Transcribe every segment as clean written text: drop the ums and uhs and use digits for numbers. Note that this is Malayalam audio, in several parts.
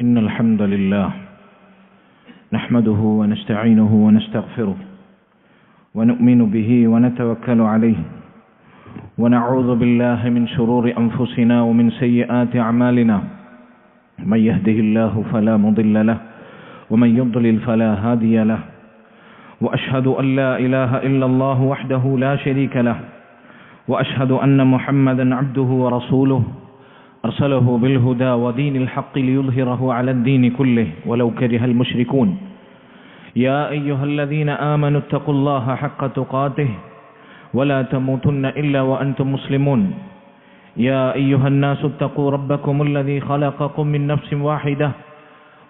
إن الحمد لله نحمده ونستعينه ونستغفره ونؤمن به ونتوكل عليه ونعوذ بالله من شرور أنفسنا ومن سيئات أعمالنا من يهده الله فلا مضل له ومن يضلل فلا هادي له وأشهد أن لا إله إلا الله وحده لا شريك له وأشهد أن محمدا عبده ورسوله أرسله بالهدى ودين الحق ليظهره على الدين كله ولو كره المشركون يا أيها الذين آمنوا اتقوا الله حق تقاته ولا تموتن إلا وأنتم مسلمون يا أيها الناس اتقوا ربكم الذي خلقكم من نفس واحدة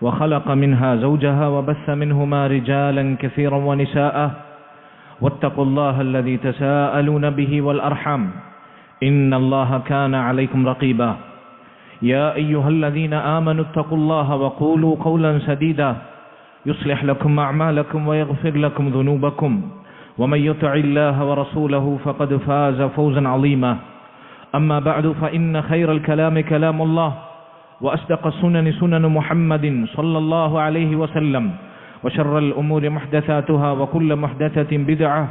وخلق منها زوجها وبث منهما رجالا كثيرا ونساء واتقوا الله الذي تساءلون به والأرحام إن الله كان عليكم رقيبا يا أيها الذين آمنوا اتقوا الله وقولوا قولا سديدا يصلح لكم أعمالكم ويغفر لكم ذنوبكم ومن يطع الله ورسوله فقد فاز فوزا عظيما أما بعد فإن خير الكلام كلام الله وأصدق السنن سنن محمد صلى الله عليه وسلم وشر الأمور محدثاتها وكل محدثة بدعة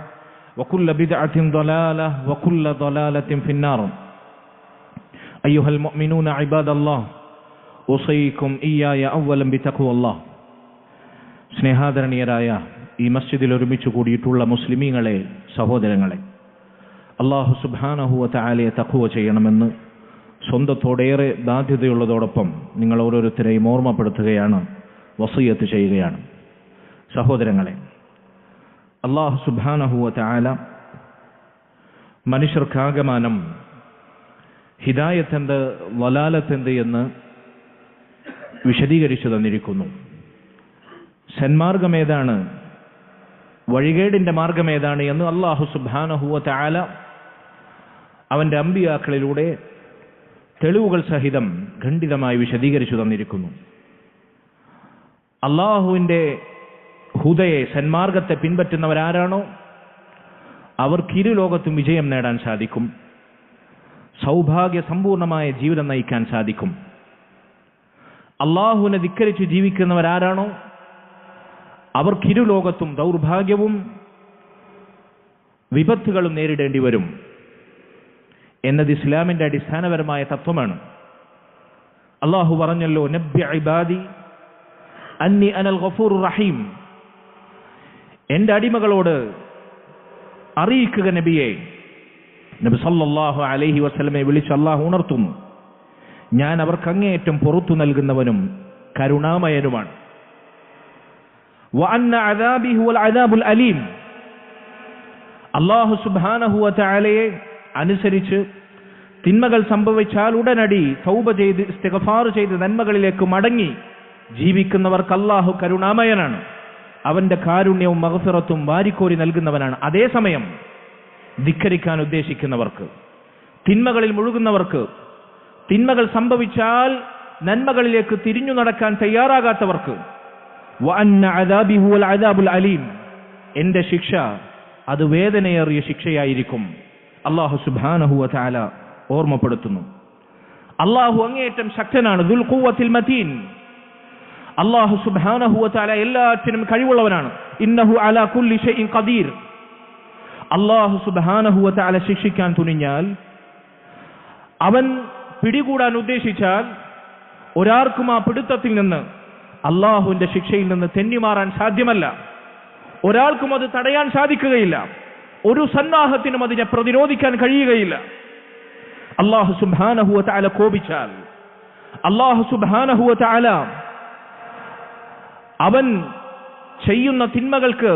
وكل بدعة ضلالة وكل ضلالة في النار أيها المؤمنون عباد الله أوصيكم إياي أولا بتقوى الله സ്നേഹാദരണീയരായ ഈ മസ്ജിദിൽ ഒരുമിച്ച് കൂടിയിട്ടുള്ള മുസ്ലിമീങ്ങളെ, സഹോദരങ്ങളെ, അല്ലാഹു സുബ്ഹാനഹു വ തആലയെ തഖ്വ ചെയ്യണമെന്ന് സ്വന്തത്തോടേറെ ബാധ്യതയുള്ളതോടൊപ്പം നിങ്ങൾ ഓരോരുത്തരെയും ഓർമ്മപ്പെടുത്തുകയാണ്, വസിയത്ത് ചെയ്യുകയാണ്. സഹോദരങ്ങളെ, അല്ലാഹു സുബ്ഹാനഹു വ തആല മനുഷ്യർക്കാകമാനം ഹിദായത്ത് എന്ത്, വലാലത്ത് എന്ത് എന്ന് വിശദീകരിച്ചു തന്നിരിക്കുന്നു. സന്മാർഗം ഏതാണ്, വഴികേടിന്റെ മാർഗം ഏതാണ് എന്ന് അല്ലാഹു സുബ്ഹാനഹു വ തആല അവന്റെ അമ്പിയാക്കളിലൂടെ തെളിവുകൾ സഹിതം ഖണ്ഡിതമായി വിശദീകരിച്ചു തന്നിരിക്കുന്നു. അല്ലാഹുവിന്റെ ഹുദയെ, സന്മാർഗത്തെ പിൻപറ്റുന്നവരാരാണോ അവർക്ക് ഇരുലോകത്തും വിജയം നേടാൻ സാധിക്കും, സൗഭാഗ്യ സമ്പൂർണമായ ജീവിതം നയിക്കാൻ സാധിക്കും. അല്ലാഹുവിനെ ധിക്കരിച്ച് ജീവിക്കുന്നവരാരാണോ അവർക്ക് ഇരുലോകത്തും ദൗർഭാഗ്യവും വിപത്തുകളും നേരിടേണ്ടി വരും എന്നത് ഇസ്ലാമിന്റെ അടിസ്ഥാനപരമായ തത്വമാണ്. അല്ലാഹു പറഞ്ഞല്ലോ, നബ്ബി ഇബാദി അന്നി അനൽ ഗഫൂറുർ റഹീം, എന്റെ അടിമകളോട് അറിയിക്കുക നബിയെ. നബി സല്ലല്ലാഹു അലൈഹി വസല്ലമയെ വിളിച്ച് അല്ലാഹു ഉണർത്തുന്നു, ഞാൻ അവർക്ക് അങ്ങേയറ്റം പുറത്തു നൽകുന്നവനും കരുണാമയനുമാണ്. വഅന്ന അദാബി ഹുവൽ അദാബുൽ അലീം, അല്ലാഹു സുബ്ഹാനഹു വ തആലയെ അനുസരിച്ച് തിന്മകൾ സംഭവിച്ചാൽ ഉടനടി തൗബ ചെയ്ത് ഇസ്തിഗ്ഫാർ ചെയ്ത് നന്മകളിലേക്ക് മടങ്ങി ജീവിക്കുന്നവർക്ക് അല്ലാഹു കരുണാമയനാണ്, അവന്റെ കാരുണ്യവും മഗ്ഫിറത്തും വാരിക്കോരി നൽകുന്നവനാണ്. അതേസമയം ധിക്കരിക്കാൻ ഉദ്ദേശിക്കുന്നവർക്ക്, തിന്മകളിൽ മുഴുകുന്നവർക്ക്, തിന്മകൾ സംഭവിച്ചാൽ നന്മകളിലേക്ക് തിരിഞ്ഞു നടക്കാൻ തയ്യാറാകാത്തവർക്ക് വഅന്ന അദാബി ഹുവൽ അദാബുൽ അലീം, എന്റെ ശിക്ഷ അത് വേദനയേറിയ ശിക്ഷയായിരിക്കും. അല്ലാഹു സുബ്ഹാനഹു വ തആല ഓർമ്മപ്പെടുത്തുന്നു. അല്ലാഹു അങ്ങേയറ്റം ശക്തനാണ്, ദുൽ ഖുവ്വത്തിൽ മതീൻ. അല്ലാഹു സുബ്ഹാനഹു വ തആല എല്ലാറ്റിനും കഴിവുള്ളവനാണ്. ഇന്നഹു അലാ കുല്ലി ഷൈഇൻ ഖദീർ. അല്ലാഹു സുബ്ഹാനഹു വ തആല ശിക്ഷിക്കാൻ തുനിഞ്ഞാൽ, അവൻ പിടികൂടാൻ ഉദ്ദേശിച്ചാൽ ഒരാർക്കും ആ പിടുത്തത്തിൽ നിന്ന്, അല്ലാഹുവിന്റെ ശിക്ഷയിൽ നിന്ന് തെന്നിമാറാൻ സാധ്യമല്ല. ഒരാൾക്കും അത് തടയാൻ സാധിക്കുകയില്ല. ഒരു സന്നാഹത്തിനും അതിനെ പ്രതിരോധിക്കാൻ കഴിയുകയില്ല. അല്ലാഹു സുബ്ഹാനഹു വ തആല കോപിച്ചാൽ, അല്ലാഹു സുബ്ഹാനഹു വ തആല അവൻ ചെയ്യുന്ന തിന്മകൾക്ക്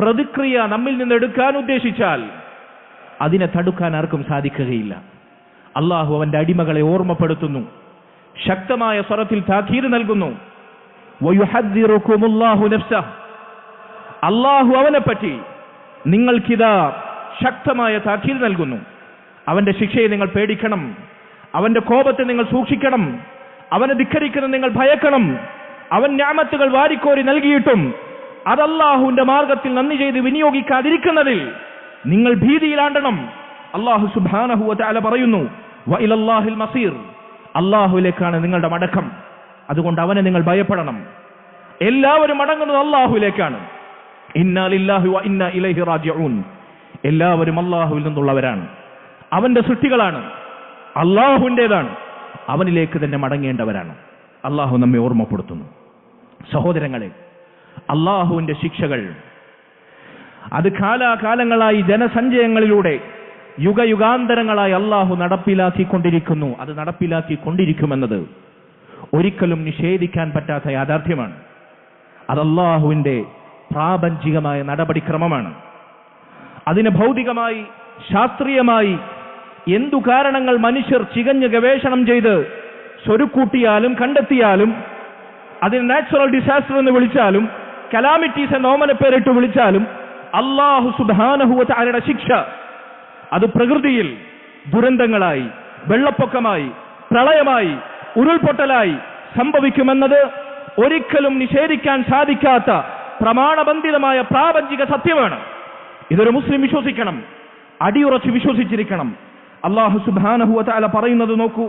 പ്രതിക്രിയ നമ്മിൽ നിന്ന് എടുക്കാൻ ഉദ്ദേശിച്ചാൽ അതിനെ തടുക്കാൻ ആർക്കും സാധിക്കുകയില്ല. അല്ലാഹു അവന്റെ അടിമകളെ ഓർമ്മപ്പെടുത്തുന്നു, ശക്തമായ സ്വരത്തിൽ താക്കീത് നൽകുന്നു. വയുഹദ്ദിറുകുമുല്ലാഹു നഫ്സഹ്, അല്ലാഹു അവനെപ്പറ്റി നിങ്ങൾക്കിതാ ശക്തമായ താക്കീത് നൽകുന്നു. അവന്റെ ശിക്ഷയെ നിങ്ങൾ പേടിക്കണം, അവന്റെ കോപത്തെ നിങ്ങൾ സൂക്ഷിക്കണം, അവനെ ധിക്കരിക്കുന്നത് നിങ്ങൾ ഭയക്കണം. അവൻ നിഅമത്തുകൾ വാരിക്കോരി നൽകിയിട്ടും അത് അല്ലാഹുവിന്റെ മാർഗത്തിൽ നന്ദി ചെയ്ത് വിനിയോഗിക്കാതിരിക്കുന്നതിൽ നിങ്ങൾ ഭീതിയിലാണ്ടണം. അല്ലാഹു സുബ്ഹാനഹു വ തആല പറയുന്നു, വഇലല്ലാഹിൽ മസീർ, അല്ലാഹുവിലേക്കാണ് നിങ്ങളുടെ മടക്കം. അതുകൊണ്ട് അവനെ നിങ്ങൾ ഭയപ്പെടണം. എല്ലാവരും മടങ്ങുന്നത് അല്ലാഹുവിലേക്കാണ്. ഇന്നാ ലില്ലാഹി വ ഇന്നാ ഇലൈഹി റാജിഊൻ. എല്ലാവരും അല്ലാഹുവിൽ നിന്നുള്ളവരാണ്, അവന്റെ സൃഷ്ടികളാണ്, അല്ലാഹുവിൻ്റെതാണ്, അവനിലേക്ക് തന്നെ മടങ്ങേണ്ടവരാണ്. അല്ലാഹു നമ്മെ ഓർമ്മപ്പെടുത്തുന്നു. സഹോദരങ്ങളെ, അല്ലാഹുവിന്റെ ശിക്ഷകൾ അത് കാലാകാലങ്ങളായി ജനസഞ്ചയങ്ങളിലൂടെ യുഗയുഗാന്തരങ്ങളായി അല്ലാഹു നടപ്പിലാക്കിക്കൊണ്ടിരിക്കുന്നു. അത് നടപ്പിലാക്കിക്കൊണ്ടിരിക്കുമെന്നത് ഒരിക്കലും നിഷേധിക്കാൻ പറ്റാത്ത യാഥാർത്ഥ്യമാണ്. അത് അല്ലാഹുവിന്റെ പ്രാപഞ്ചികമായ നടപടിക്രമമാണ്. അതിന് ഭൗതികമായി ശാസ്ത്രീയമായി എന്തു കാരണങ്ങൾ മനുഷ്യർ ചികഞ്ഞ് ഗവേഷണം ചെയ്ത് സ്വരുക്കൂട്ടിയാലും കണ്ടെത്തിയാലും, അതിന് നാച്ചുറൽ ഡിസാസ്റ്റർ എന്ന് വിളിച്ചാലും കലാമിറ്റീസ് എന്ന ഓമന പേരിട്ട് വിളിച്ചാലും, അല്ലാഹു സുബ്ഹാനഹു വ തആലയുടെ ശിക്ഷ അത് പ്രകൃതിയിൽ ദുരന്തങ്ങളായി, വെള്ളപ്പൊക്കമായി, പ്രളയമായി, ഉരുൾപൊട്ടലായി സംഭവിക്കുമെന്നത് ഒരിക്കലും നിഷേധിക്കാൻ സാധിക്കാത്ത പ്രമാണബന്ധിതമായ പ്രാപഞ്ചിക സത്യമാണ്. ഇതൊരു മുസ്ലിം വിശ്വസിക്കണം, അടിയുറച്ച് വിശ്വസിച്ചിരിക്കണം. അല്ലാഹു സുബ്ഹാനഹു വ തആല പറയുന്നത് നോക്കൂ.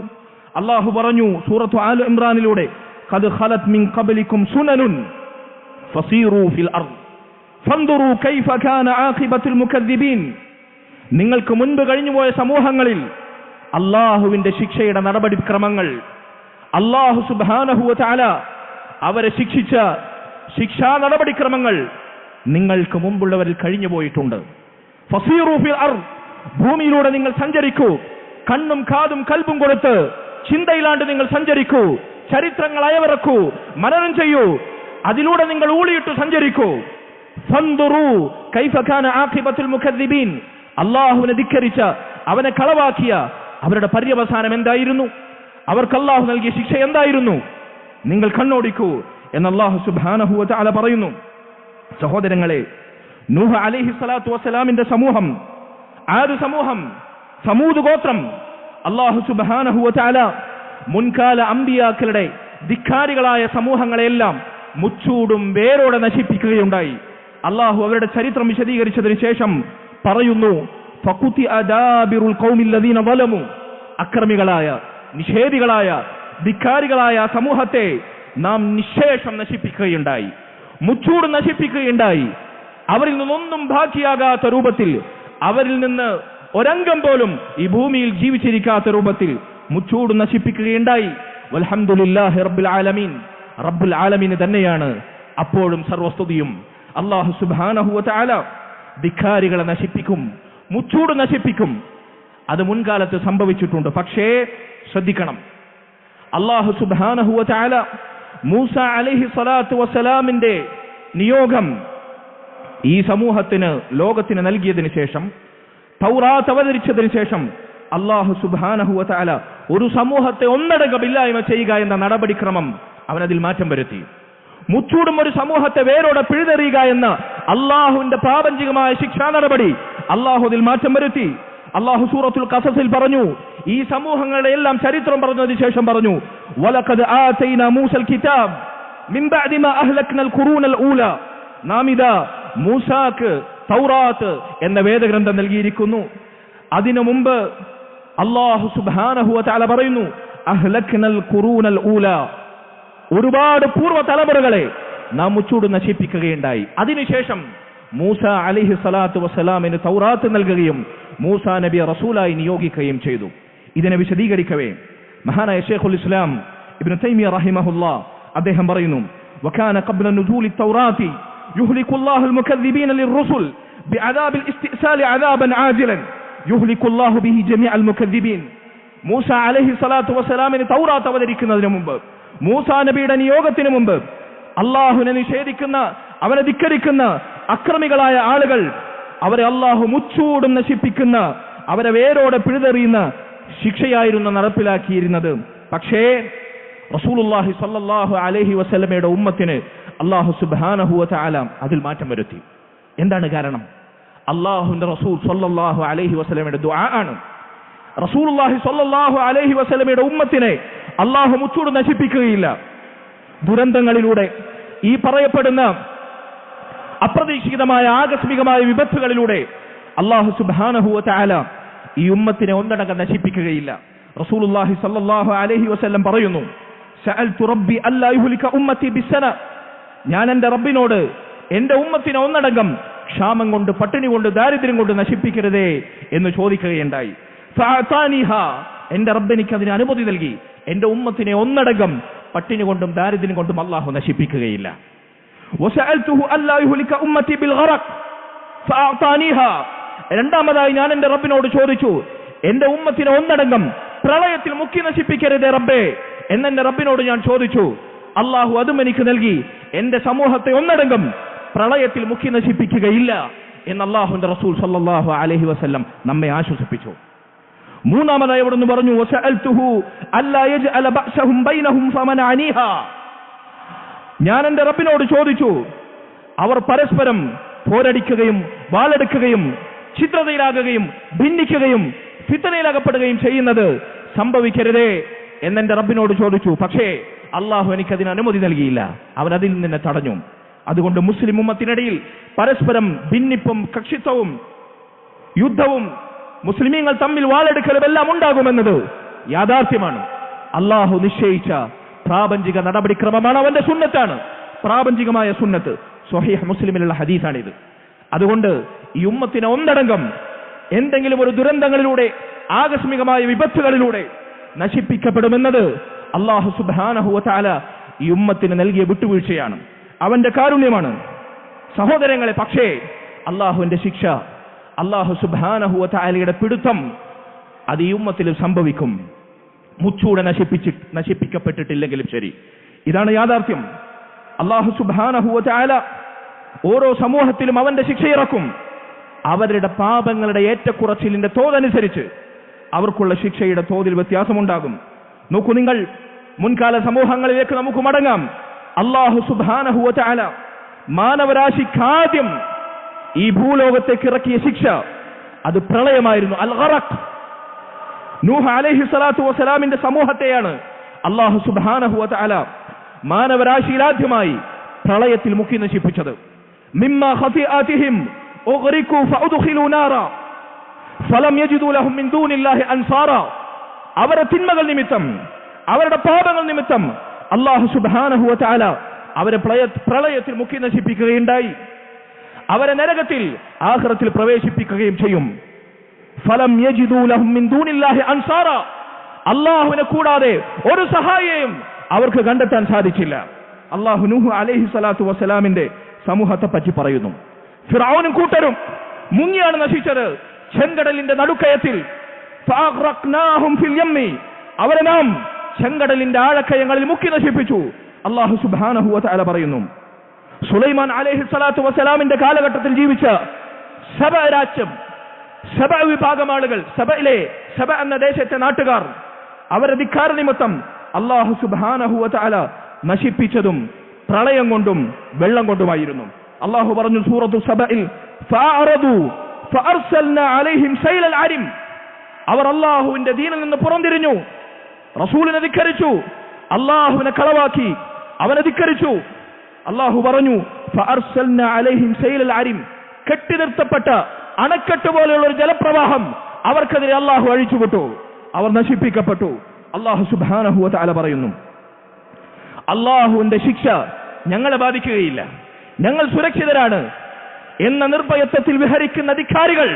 അല്ലാഹു പറഞ്ഞു സൂറത്തു ആൽ ഇംറാനിലൂടെ, ഖദ് ഖലത് മിൻ ഖബ്ലികും സുനനുൻ ഫസീറൂ ഫിൽ അർദ് ഫൻദുറൂ കൈഫ കാന ആഖിബത്തുൽ മുകദ്ദിബീൻ. നിങ്ങൾക്ക് മുൻപ് കഴിഞ്ഞുപോയ സമൂഹങ്ങളിൽ അല്ലാഹുവിന്റെ ശിക്ഷയുടെ നടപടിക്രമങ്ങൾ, അല്ലാഹു സുബ്ഹാനഹു വ തആല അവരെ ശിക്ഷിച്ച ശിക്ഷാ നടപടിക്രമങ്ങൾ നിങ്ങൾക്ക് മുമ്പുള്ളവരിൽ കഴിഞ്ഞുപോയിട്ടുണ്ട്. ഫസീറൂ ഫിൽ അർദ്, ഭൂമിയിലൂടെ നിങ്ങൾ സഞ്ചരിക്കൂ, കണ്ണും കാതും കൽബും കൊടുത്ത് ചിന്തയിലാണ്ട് നിങ്ങൾ സഞ്ചരിക്കൂ, ചരിത്രങ്ങൾ അയവിറക്കൂ, മനനം ചെയ്യൂ, അതിലൂടെ നിങ്ങൾ ഊളിയിട്ട് സഞ്ചരിക്കൂ. ഫൻദുറൂ കൈഫ കാന ആഖിബത്തുൽ മുകദ്ദിബീൻ. അല്ലാഹുവിനെ ധിക്കരിച്ച, അവനെ കളവാക്കിയ അവരുടെ പര്യവസാനം എന്തായിരുന്നു? അവർക്ക് അല്ലാഹു നൽകിയ ശിക്ഷ എന്തായിരുന്നു? നിങ്ങൾ കണ്ണോടിക്കൂ എന്ന് അല്ലാഹു സുബ്ഹാനഹു വ തആല പറയുന്നു. സഹോദരങ്ങളെ, നൂഹ് അലൈഹി സ്വലാത്തു വസ്സലാമിന്റെ സമൂഹം, ആദ് സമൂഹം, സമൂദ് ഗോത്രം, അല്ലാഹു സുബ്ഹാനഹു വ തആല മുൻകാല അമ്പിയാക്കളുടെ ധിക്കാരികളായ സമൂഹങ്ങളെല്ലാം മുച്ചൂടും വേരോടെ നശിപ്പിക്കുകയുണ്ടായി. അല്ലാഹു അവരുടെ ചരിത്രം വിശദീകരിച്ചതിന് ശേഷം പറയുന്നു, ഫഖുതിഅ ദാബിറുൽ ഖൗമിൽ ലദീന ളലമു. അക്രമികളായ, നിഷേധികളായ, ധിക്കാരികളായ സമൂഹത്തെ നാം നിശേഷം നശിപ്പിക്കുകയുണ്ടായി, മുച്ചൂട് നശിപ്പിക്കുകയുണ്ടായി. അവരിൽ നിന്നൊന്നും ബാക്കിയാകാത്ത രൂപത്തിൽ, അവരിൽ നിന്ന് ഒരംഗം പോലും ഈ ഭൂമിയിൽ ജീവിച്ചിരിക്കാത്ത രൂപത്തിൽ മുച്ചൂട് നശിപ്പിക്കുകയുണ്ടായി. വൽഹംദുലില്ലാഹി റബ്ബിൽ ആലമീൻ. റബ്ബുൽ ആലമീന് തന്നെയാണ് അപ്പോഴും സർവസ്തുതിയും. അല്ലാഹു സുബ്ഹാനഹു വ തആല ധിക്കാരികളെ നശിപ്പിക്കും, മുച്ചൂട് നശിപ്പിക്കും. അത് മുൻകാലത്ത് സംഭവിച്ചിട്ടുണ്ട്. പക്ഷേ ശ്രദ്ധിക്കണം, അല്ലാഹു സുബ്ഹാനഹു വ തആല മൂസ അലൈഹി സ്വലാത്തു വസ്സലാമിന്റെ നിയോഗം ഈ സമൂഹത്തിന്, ലോകത്തിന് നൽകിയതിനു ശേഷം, തൗറാത്ത് അവതരിച്ചതിന് ശേഷം അല്ലാഹു സുബ്ഹാനഹു വ തആല ഒരു സമൂഹത്തെ ഒന്നടങ്കം ഇല്ലായ്മ ചെയ്യുക എന്ന നടപടിക്രമം അവനതിൽ മാറ്റം വരുത്തി. മുച്ചൂടും ഒരു സമൂഹത്തെ വേരോടെ പിഴുതെറിയുക എന്ന അല്ലാഹുവിന്റെ പ്രാപഞ്ചികമായ ശിക്ഷാ നടപടി അല്ലാഹു അതിൽ മാറ്റം വരുത്തി. അല്ലാഹു സൂറത്തുൽ ഖസസിൽ പറഞ്ഞു, ഈ സമൂഹങ്ങളുടെ എല്ലാം ചരിത്രം പറഞ്ഞതിന് ശേഷം പറഞ്ഞു, വലഖദ് ആതൈനാ മൂസൽ കിതാബ് മിൻ ബഅദി മാ അഹ്ലക്നൽ ഖുറൂനൽ ഊല. നാം ഇതാ മൂസാക്ക് തൗറാത്ത് എന്ന വേദഗ്രന്ഥം നൽകിയിരിക്കുന്നു. അതിനു മുമ്പ് അല്ലാഹു സുബ്ഹാനഹു വ തആല പറയുന്നു, അഹ്ലക്നൽ ഖുറൂനൽ ഊല. ഒരുപാട് പൂർവ്വ തലമുറകളെ നാം മുച്ചൂട് നശിപ്പിക്കുകയുണ്ടായി. അതിനുശേഷം മൂസ അലൈഹി സ്വലാത്തു വസ്സലാമിന് തൗറാത്ത് നൽകുകയും മൂസ നബിയെ റസൂലായി നിയോഗിക്കുകയും ചെയ്തു. ഇതിനെ വിശദീകരിക്കവേ മഹാനായ ശൈഖുൽ ഇസ്ലാം ഇബ്നു തൈമിയ്യ റഹിമഹുല്ലാഹ് അദ്ദേഹം പറയുന്നു, വകാന ഖബ്ല നുസൂലി തൗറാത്തി യുഹ്ലികുല്ലാഹുൽ മുകദ്ദിബീന ലിർറുസുൽ ബിഅദാബിൽ ഇസ്തിസാലി അദാബൻ ആജിലൻ യുഹ്ലികുല്ലാഹു ബിഹി ജമീഅൽ മുകദ്ദിബീൻ. മൂസ അലൈഹി സ്വലാത്തു വസ്സലാമിന് തൗറാത്ത് അവതരിക്കുന്നതിന് മുമ്പ്, മൂസ നബിയുടെ നിയോഗത്തിന് മുമ്പ്, അല്ലാഹുവിനെ നിഷേധിക്കുന്ന, അവനെ ധിക്കരിക്കുന്ന അക്രമികളായ ആളുകൾ, അവരെ അല്ലാഹു മുച്ചൂടും നശിപ്പിക്കുന്ന, അവരെ വേരോടെ പിഴുതെറിയുന്ന ശിക്ഷയായിരുന്നു നടപ്പിലാക്കിയിരുന്നത്. പക്ഷേ റസൂലുള്ളാഹി സ്വല്ലല്ലാഹു അലൈഹി വസല്ലമയുടെ ഉമ്മത്തിന് അല്ലാഹു സുബ്ഹാനഹു വ തആല അതിൽ മാറ്റം വരുത്തി. എന്താണ് കാരണം? അല്ലാഹുവിന്റെ റസൂൽ സ്വല്ലല്ലാഹു അലൈഹി വസല്ലമയുടെ ദുആ ആണ്. റസൂലുള്ളാഹി സ്വല്ലല്ലാഹു അലൈഹി വസല്ലമയുടെ ഉമ്മത്തിനെ അല്ലാഹു മുച്ചൂട് നശിപ്പിക്കുകയില്ല. ദുരന്തങ്ങളിലൂടെ, ഈ പറയപ്പെടുന്ന അപ്രതീക്ഷിതമായ ആകസ്മികമായ വിപത്തുകളിലൂടെ അല്ലാഹു സുബ്ഹാനഹു വ തആല ഈ ഉമ്മത്തിനെ ഒന്നടങ്കം നശിപ്പിക്കുകയില്ല. റസൂലുള്ളാഹി സ്വല്ലല്ലാഹു അലൈഹി വസല്ലം പറയുന്നു, സഅൽതു റബ്ബി അല്ലാ യുഹ്ലിക ഉമ്മത്തി ബിസ്സന, ഞാൻ എന്റെ റബ്ബിനോട് എന്റെ ഉമ്മത്തിനെ ഒന്നടങ്കം ക്ഷാമം കൊണ്ട്, പട്ടിണി കൊണ്ട്, ദാരിദ്ര്യം കൊണ്ട് നശിപ്പിക്കരുതേ എന്ന് ചോദിക്കുകയുണ്ടായി. ഫഅതാനിഹ, എന്റെ റബ്ബ് എനിക്ക് അതിന് അനുമതി നൽകി. എന്റെ ഉമ്മത്തിനെ ഒന്നടങ്കം പട്ടിണി കൊണ്ടും ദാരിദ്ര്യം കൊണ്ടും അല്ലാഹു നശിപ്പിക്കുകയില്ല. വസഅൽതുഹു അല്ലാ യുഹ്ലിക ഉമ്മത്തി ബിൽ ഗറഖ് ഫഅതാനിഹ, രണ്ടാമതായി ഞാൻ എന്റെ റബ്ബിനോട് ചോദിച്ചു, എന്റെ ഉമ്മത്തിനെ ഒന്നടങ്കം പ്രളയത്തിൽ മുക്കി നശിപ്പിക്കരുതേ റബ്ബേ എന്നെന്റെ റബ്ബിനോട് ഞാൻ ചോദിച്ചു. അല്ലാഹു അതും എനിക്ക് നൽകി. എന്റെ സമൂഹത്തെ ഒന്നടങ്കം പ്രളയത്തിൽ മുക്കി നശിപ്പിക്കുകയില്ല എന്ന് അല്ലാഹുവിന്റെ റസൂൽ സല്ലല്ലാഹു അലൈഹി വസല്ലം നമ്മെ ആശ്വസിപ്പിച്ചു. മൂന്നാമതായി അവിടുന്ന് പറഞ്ഞു, വസഅൽതുഹു അല്ലാ യജ്അല ബഅസഹും ബൈനഹും ഫമനഅനിഹ, ഞാൻ എന്റെ റബ്ബിനോട് ചോദിച്ചു, അവർ പരസ്പരം പോരടിക്കുകയും വാളെടുക്കുകയും ഛിദ്രതയിലാകുകയും ഭിന്നിക്കുകയും ഫിത്നയിലകപ്പെടുകയും ചെയ്യുന്നത് സംഭവിക്കരുതേ എന്നെന്റെ റബ്ബിനോട് ചോദിച്ചു. പക്ഷേ അള്ളാഹു എനിക്കതിന് അനുമതി നൽകിയില്ല, അവൻ അതിൽ നിന്ന് തടഞ്ഞു. അതുകൊണ്ട് മുസ്ലിം ഉമ്മത്തിനിടയിൽ പരസ്പരം ഭിന്നിപ്പും കക്ഷിത്വവും യുദ്ധവും മുസ്ലിമീങ്ങൾ തമ്മിൽ വാളെടുക്കലും എല്ലാം ഉണ്ടാകുമെന്നത് യാഥാർത്ഥ്യമാണ്. അള്ളാഹു നിശ്ചയിച്ച പ്രാപഞ്ചിക നടപടിക്രമമാണ്, അവന്റെ സുന്നത്താണ്, പ്രാപഞ്ചികമായ സുന്നത്ത്. സ്വഹീഹ് മുസ്ലിമിലുള്ള ഹദീസാണിത്. അതുകൊണ്ട് ഈ ഉമ്മത്തിനെ ഒന്നടങ്കം എന്തെങ്കിലും ഒരു ദുരന്തങ്ങളിലൂടെ, ആകസ്മികമായ വിപത്തുകളിലൂടെ നശിപ്പിക്കപ്പെടുമെന്നത് അല്ലാഹു സുബ്ഹാനഹു വ തആല ഈ ഉമ്മത്തിന് നൽകിയ വിട്ടുവീഴ്ചയാണ്, അവന്റെ കാരുണ്യമാണ് സഹോദരങ്ങളെ. പക്ഷേ അല്ലാഹുവിന്റെ ശിക്ഷ, അല്ലാഹു സുബ്ഹാനഹു വ തആലയുടെ പിടുത്തം അത് ഈ ഉമ്മത്തിൽ സംഭവിക്കും, മുച്ചൂടെ നശിപ്പിക്കപ്പെട്ടിട്ടില്ലെങ്കിലും ശരി. ഇതാണ് യാഥാർത്ഥ്യം. അല്ലാഹു സുബ്ഹാനഹു വ തആല ഓരോ സമൂഹത്തിലും അവന്റെ ശിക്ഷ ഇറക്കും. അവരുടെ പാപങ്ങളുടെ ഏറ്റക്കുറച്ചിലിന്റെ തോതനുസരിച്ച് അവർക്കുള്ള ശിക്ഷയുടെ തോതിൽ വ്യത്യാസമുണ്ടാകും. നോക്കൂ നിങ്ങൾ, മുൻകാല സമൂഹങ്ങളിലേക്ക് നമുക്ക് മടങ്ങാം. അല്ലാഹു സുബ്ഹാനഹു വ തആല മാനവരാശിക്കാദ്യം ഈ ഭൂലോകത്തേക്ക് ഇറക്കിയ ശിക്ഷ അത് പ്രളയമായിരുന്നു, അൽ ഗറഖ്. നൂഹ് അലൈഹി സ്വലാത്തു വസ്സലാമിന്റെ സമൂഹത്തെയാണ് അല്ലാഹു സുബ്ഹാനഹു വ തആല മാനവരാശിയിലാദ്യമായി പ്രളയത്തിൽ മുക്കി നശിപ്പിച്ചത്. മിമ്മാ ഖതിആതിഹിം ഉഗ്രിഖു ഫഉദ്ഖിലൂ നാറാ ഫലം യജിദൂ ലഹും മിൻ ദൂനില്ലാഹി അൻസാറാ. അവരുടെ തിന്മകൾ നിമിത്തം, അവരുടെ പാപങ്ങൾ നിമിത്തം അല്ലാഹു സുബ്ഹാനഹു വ തആല അവരെ പ്രളയത്തിൽ മുക്കി നശിപ്പിക്കുകയുണ്ടായി. അവരെ നരകത്തിൽ ആഖിറത്തിൽ പ്രവേശിപ്പിക്കുകയും ചെയ്യും. ഫലം യജിദൂ ലഹും മിൻ ദൂനില്ലാഹി അൻസാറാ, അല്ലാഹുവിനെ കൂടാതെ ഒരു സഹായിയെയും അവർക്ക് കണ്ടെത്താൻ സാധിച്ചില്ല. അല്ലാഹു നൂഹ് അലൈഹി സ്വലാത്തു വസ്സലാമിന്റെ സമൂഹത്തെ പറ്റി പറയുന്നു. ഫിർഔനും കൂട്ടരും മുങ്ങിയാണ് നശിച്ചത് ചെങ്കടലിന്റെ നടുക്കയത്തിൽ. ഫഅഗ്റഖ്നാഹും ഫിൽ യമ്മി, അവരെ നാം ചെങ്കടലിന്റെ ആഴക്കയങ്ങളിൽ മുക്കി നശിപ്പിച്ചു. അല്ലാഹു സുബ്ഹാനഹു വ തആല പറയുന്നു, സുലൈമാൻ അലൈഹി സ്വലാത്തു വസ്സലാമിന്റെ കാലഘട്ടത്തിൽ ജീവിച്ച സബ രാജ്യം, സബ വിഭാഗം ആളുകൾ, സബ എന്ന ദേശത്തെ നാട്ടുകാർ, അവരെ ധിക്കാര നിമിത്തം അല്ലാഹു സുബ്ഹാനഹു വ തആല നശിപ്പിച്ചതും പ്രളയം കൊണ്ടും വെള്ളം കൊണ്ടുമായിരുന്നു. അല്ലാഹു പറഞ്ഞു സൂറത്തു സബഇൽ, ഫഅറദു ഫഅർസൽനാ അലൈഹിം സൈലൽ അരിം, അവർ അല്ലാഹുവിന്റെ ദീനിൽ നിന്ന് പുറംതിരിഞ്ഞു, റസൂലിനെ ധിക്കരിച്ചു, അല്ലാഹുവിനെ കളവാക്കി, അവനെ ധിക്കരിച്ചു. അല്ലാഹു പറഞ്ഞു ഫഅർസൽനാ അലൈഹിം സൈലൽ അരിം, കെട്ടി നിർത്തപ്പെട്ട അണക്കെട്ട് പോലെയുള്ള ഒരു ജലപ്രവാഹം അവർക്കെതിരെ അല്ലാഹു അഴിച്ചുവിട്ടു, അവർ നശിപ്പിക്കപ്പെട്ടു. അല്ലാഹു സുബ്ഹാനഹു വ തആല പറയുന്നു, അല്ലാഹുവിന്റെ ശിക്ഷ ഞങ്ങളെ ബാധിക്കുകയില്ല, ഞങ്ങൾ സുരക്ഷിതരാണ് എന്ന നിർഭയത്വത്തിൽ വിഹരിക്കുന്ന അധികാരികൾ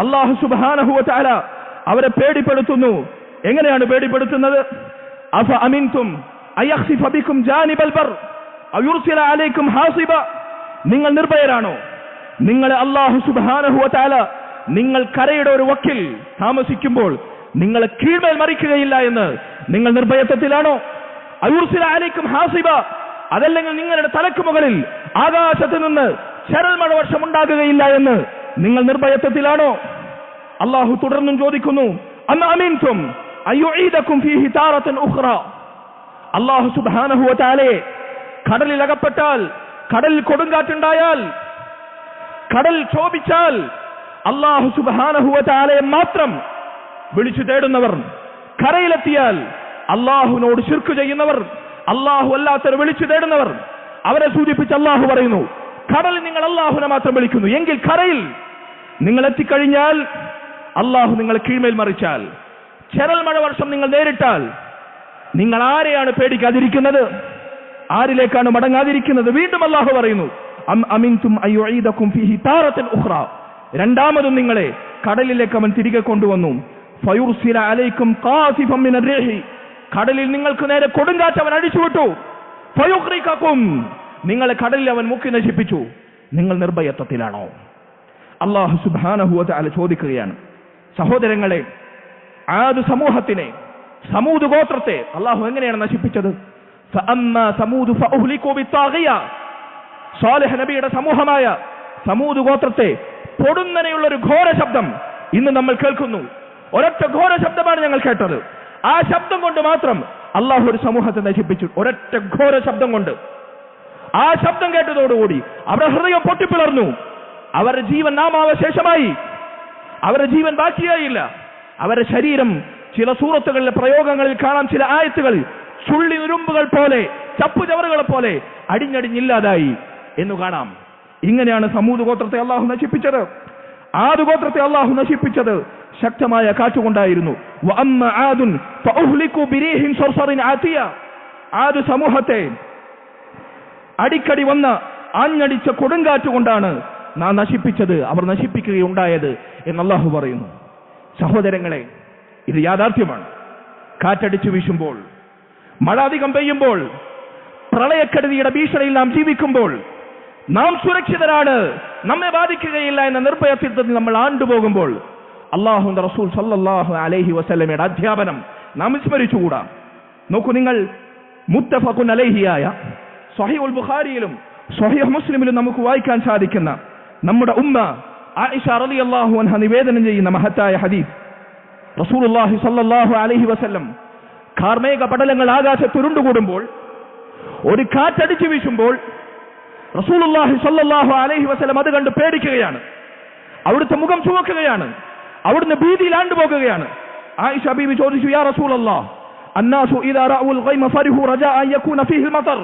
അല്ലാഹു സുബ്ഹാനഹു വ തആല അവരെ പേടിപ്പെടുത്തുന്നു. എങ്ങനെയാണ് പേടിപ്പെടുത്തുന്നത്? അഫ അമിൻതും അയഖ്സിഫ ബികും ജാനിബൽ ബർ ഔ യുർസില അലൈക്കും ഹാസിബ, നിങ്ങൾ നിർഭയരാണോ? നിങ്ങളെ അല്ലാഹു സുബ്ഹാനഹു വ തആല നിങ്ങൾ കരയുടെ ഒരു വക്കിൽ താമസിക്കുമ്പോൾ നിങ്ങളെ കീഴ്മേൽ മറിക്കുകയില്ല എന്ന് നിങ്ങൾ നിർഭയത്വത്തിലാണോ? അയുർസില അലൈക്കും ഹാസിബ, അതല്ലെങ്കിൽ നിങ്ങളുടെ തലക്ക് മുകളിൽ ആകാശത്ത് നിന്ന് ചരൽ മഴ വർഷം ഉണ്ടാകുകയില്ല എന്ന് നിങ്ങൾ നിർഭയത്വത്തിലാണോ? അല്ലാഹു തുടർന്നും ചോദിക്കുന്നു, അം അമിൻതും അയുഈദകും ഫീഹി താറതൻ ഉഖ്റ, അല്ലാഹു സുബ്ഹാനഹു വ തആലയെ കടലിൽ അകപ്പെട്ടാൽ, കടലിൽ കൊടുങ്കാറ്റുണ്ടായാൽ, കടൽ ക്ഷോഭിച്ചാൽ അല്ലാഹു സുബ്ഹാനഹു വ തആലയെ മാത്രം വിളിച്ചു തേടുന്നവർ, കരയിലെത്തിയാൽ അല്ലാഹുവിനോട് ശിർക്ക് ചെയ്യുന്നവർ, അല്ലാഹു അല്ലാത്തവരെ വിളിച്ചു തേടുന്നവർ, അവരെ സൂചിപ്പിച്ച് അല്ലാഹു പറയുന്നു, കടലിൽ നിങ്ങൾ അല്ലാഹുവിനെ മാത്രം വിളിക്കുന്നു എങ്കിൽ കരയിൽ നിങ്ങൾ എത്തിക്കഴിഞ്ഞാൽ, അല്ലാഹു നിങ്ങളെ കീഴ്മേൽ മറിച്ചാൽ, ചരൽ മഴ വർഷം നിങ്ങൾ നേരിട്ടാൽ, നിങ്ങൾ ആരെയാണ് പേടിക്കാതിരിക്കുന്നത്? ആരിലേക്കാണ് മടങ്ങാതിരിക്കുന്നത്? വീണ്ടും അല്ലാഹു പറയുന്നു, അമിൻതും അയ്യുഈദകും ഫീഹി താറത്തൻ ഉഖ്റ. രണ്ടാമതും നിങ്ങളെ കടലിലേക്ക് അവൻ തിരികെ കൊണ്ടുവന്നു. ഫയുർസില അലൈക്കും ഖാസിഫൻ മിനർ റീഹി. കടലിൽ നിങ്ങൾക്ക് നേരെ കൊടുങ്കാറ്റ് അവൻ അടിച്ചുവിട്ടു. ഫയുഖ്രിഖകും, നിങ്ങളെ കടലിൽ അവൻ മുക്കി നശിപ്പിച്ചു. നിങ്ങൾ നിർഭയത്വത്തിലാണോ? അല്ലാഹു സുബ്ഹാനഹു വ തആല ചോദിക്കുകയാണ്. സഹോദരങ്ങളെ, ആദ് സമൂഹത്തിനെ, സമൂദ് ഗോത്രത്തെ അല്ലാഹു എങ്ങനെയാണ് നശിപ്പിച്ചത്? ഫഅമ്മാ സമൂദ് ഫഉഹ്ലികൂ ബിത്താഗിയ. സാലിഹ് നബിയുടെ സമൂഹമായ സമൂദ് ഗോത്രത്തെ പൊടുന്നനെയുള്ള ഒരു ഘോര ശബ്ദം ഇന്ന് നമ്മൾ കേൾക്കുന്നു. ഒരൊറ്റ ഘോര ശബ്ദമാണ് ഞങ്ങൾ കേട്ടത്. ആ ശബ്ദം കൊണ്ട് മാത്രം അല്ലാഹു ഒരു സമൂഹത്തെ നശിപ്പിച്ചു. ഒരൊറ്റ ഘോര ശബ്ദം കൊണ്ട്. ആ ശബ്ദം കേട്ടതോടുകൂടി അവരുടെ ഹൃദയം പൊട്ടിപ്പിളർന്നു. അവരുടെ ജീവൻ നാമാവശേഷമായി. അവരുടെ ജീവൻ ബാക്കിയായില്ല. അവരുടെ ശരീരം ചില സൂറത്തുകളിലെ പ്രയോഗങ്ങളിൽ കാണാം, ചില ആയത്തുകൾ ചുള്ളി നുരുമ്പുകൾ പോലെ, ചപ്പുചവറുകളെ പോലെ അടിഞ്ഞടിഞ്ഞില്ലാതായി എന്ന് കാണാം. ഇങ്ങനെയാണ് സമൂദ് ഗോത്രത്തെ അല്ലാഹു നശിപ്പിച്ചത്. ആദ് ഗോത്രത്തെ അല്ലാഹു നശിപ്പിച്ചത് ശക്തമായ കാറ്റുകൊണ്ടായിരുന്നു. വഅമ്മ ആദുൻ ഫഉഹ്ലികൂ ബിരീഹിൻ സർസറിൻ ആതിയ. ആദ് സമൂഹത്തെ അടിക്കടി വന്ന ആഞ്ഞടിച്ച കൊടുങ്കാറ്റുകൊണ്ടാണ് നാം നശിപ്പിച്ചത്, അവർ നശിപ്പിക്കുകയുണ്ടായത് എന്ന് അല്ലാഹു പറയുന്നു. സഹോദരങ്ങളെ, ഇത് യാഥാർത്ഥ്യമാണ്. കാറ്റടിച്ചു വീശുമ്പോൾ, മഴ അധികം പെയ്യുമ്പോൾ, പ്രളയക്കെടുതിയുടെ ഭീഷണിയിൽ നാം ജീവിക്കുമ്പോൾ നാം സുരക്ഷിതരാണ്, നമ്മെ ബാധിക്കുകയില്ല എന്ന നിർഭയത്തിൽ നമ്മൾ ആണ്ടുപോകുമ്പോൾ അല്ലാഹുവിന്റെ റസൂൽ സല്ലല്ലാഹു അലൈഹി വസല്ലമയുടെ അധ്യാപനം നാം വിസ്മരിച്ചുകൂടാ. നോക്കൂ, നിങ്ങൾ മുത്തഫഖുൻ അലൈഹിയായ സ്വഹീഹുൽ ബുഖാരിയിലും സ്വഹീഹ് മുസ്ലിമിലും നമുക്ക് വായിക്കാൻ സാധിക്കുന്ന നമ്മുടെ ഉമ്മ ആയിഷ റളിയല്ലാഹു അൻഹ നിവേദനം ചെയ്യുന്ന മഹത്തായ ഹദീസ്. റസൂലുള്ളാഹി സല്ലല്ലാഹു അലൈഹി വസല്ലം കാർമേഘ പടലങ്ങൾ ആകാശത്ത് ഉരുണ്ടുകൂടുമ്പോൾ, ഒരു കാറ്റടിച്ചു വീശുമ്പോൾ റസൂലുള്ളാഹി സല്ലല്ലാഹു അലൈഹി വസല്ലം അത് കണ്ട് പേടിക്കുകയാണ്. അവിടുത്തെ മുഖം ചുവക്കുകയാണ്. അവിടുന്ന് ഭീതിയിൽ ആണ്ടുപോകുകയാണ്. ആയിഷ ബീവി ചോദിച്ചു, യാ റസൂലല്ലാഹ്, അന്നാസു ഇദാ റഅഉൽ ഗൈമ ഫരിഹു റജാഅ അൻ യകൂന ഫീഹിൽ മതർ.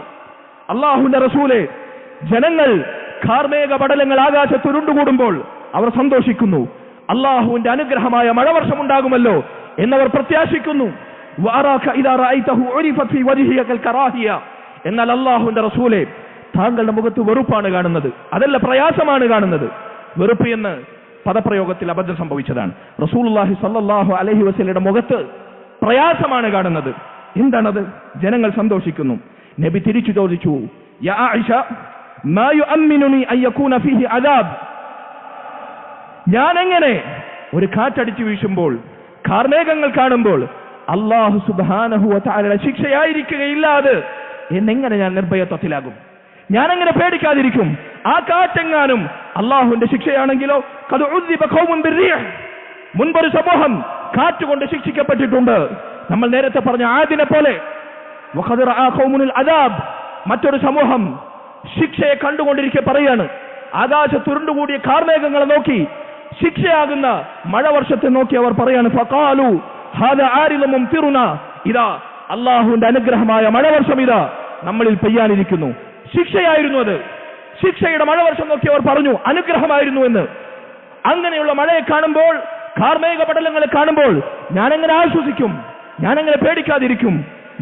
അല്ലാഹുവിന്റെ റസൂലേ, ജനങ്ങൾ കാർമേഘ പടലങ്ങൾ ആകാശത്ത് ഉരുണ്ടുകൂടുമ്പോൾ അവർ സന്തോഷിക്കുന്നു, അല്ലാഹുവിന്റെ അനുഗ്രഹമായ മഴവർഷം ഉണ്ടാകുമല്ലോ എന്നവർ പ്രത്യാശിക്കുന്നു. വഅറാക ഇദാ റഅയ്തഹു ഉരിഫത് ഫീ വജ്ഹിക കൽ കറാഹിയ. എന്നാൽ അല്ലാഹുവിന്റെ റസൂലേ, താങ്കളുടെ മുഖത്ത് വെറുപ്പാണ് കാണുന്നത്, അതല്ല പ്രയാസമാണ് കാണുന്നത്. വെറുപ്പ് എന്ന് പദപ്രയോഗത്തിൽ അബദ്ധം സംഭവിച്ചതാണ്. റസൂലുള്ളാഹി സല്ലല്ലാഹു അലൈഹി വസല്ലമയുടെ മുഖത്ത് പ്രയാസമാണ് കാണുന്നത്. എന്താണത്? ജനങ്ങൾ സന്തോഷിക്കുന്നു. നബി തിരിച്ചു ചോദിച്ചു, യാ ആയിഷ, മാ യുഅമ്മിനുനി അൻ യകൂന ഫീഹി അദാബ്. ഞാൻ എങ്ങനെ ഒരു കാറ്റടിച്ചു വീശുമ്പോൾ, കാർമേഘങ്ങൾ കാണുമ്പോൾ അല്ലാഹു സുബ്ഹാനഹു വ തആലയുടെ ശിക്ഷയായിരിക്കുകയില്ലാതെ എന്നെങ്ങനെ ഞാൻ നിർഭയത്വത്തിലാകും? ഞാനെങ്ങനെ പേടിക്കാതിരിക്കും? ആ കാറ്റെങ്ങാനും അല്ലാഹുവിന്റെ ശിക്ഷയാണെങ്കിലോ? ഖദ് ഉദ്ദിബ ഖൗമുൻ ബിർരീഹ്. മുൻപൊരു സമൂഹം കാറ്റുകൊണ്ട് ശിക്ഷിക്കപ്പെട്ടിട്ടുണ്ട്. നമ്മൾ നേരത്തെ പറഞ്ഞ ആദിനെ പോലെ. വഖദ് റഅ ഖൗമുൽ അദാബ്. മറ്റൊരു സമൂഹം ശിക്ഷയെ കണ്ടുകൊണ്ടിരിക്കെ പറയാണ്, ആകാശത്തുരുണ്ടുകൂടിയ കാർമേഘങ്ങളെ നോക്കി, ശിക്ഷയാകുന്ന മഴവർഷത്തെ നോക്കി അവർ പറയാണ്, ഫഖാലു ഹാദാ ആരിദും മുംതിറുനാ. ഇതാ അല്ലാഹുവിന്റെ അനുഗ്രഹമായ മഴവർഷം ഇതാ നമ്മളിൽ പെയ്യാനിരിക്കുന്നു. ശിക്ഷയായിരുന്നു അത്. ശിക്ഷയുടെ മഴവർഷം നോക്കി അവർ പറഞ്ഞു അനുഗ്രഹമായിരുന്നു എന്ന്. അങ്ങനെയുള്ള മഴയെ കാണുമ്പോൾ, കാർമേഘ പടലങ്ങളെ കാണുമ്പോൾ ഞാനെങ്ങനെ ആശ്വസിക്കും? ഞാനെങ്ങനെ പേടിക്കാതിരിക്കും?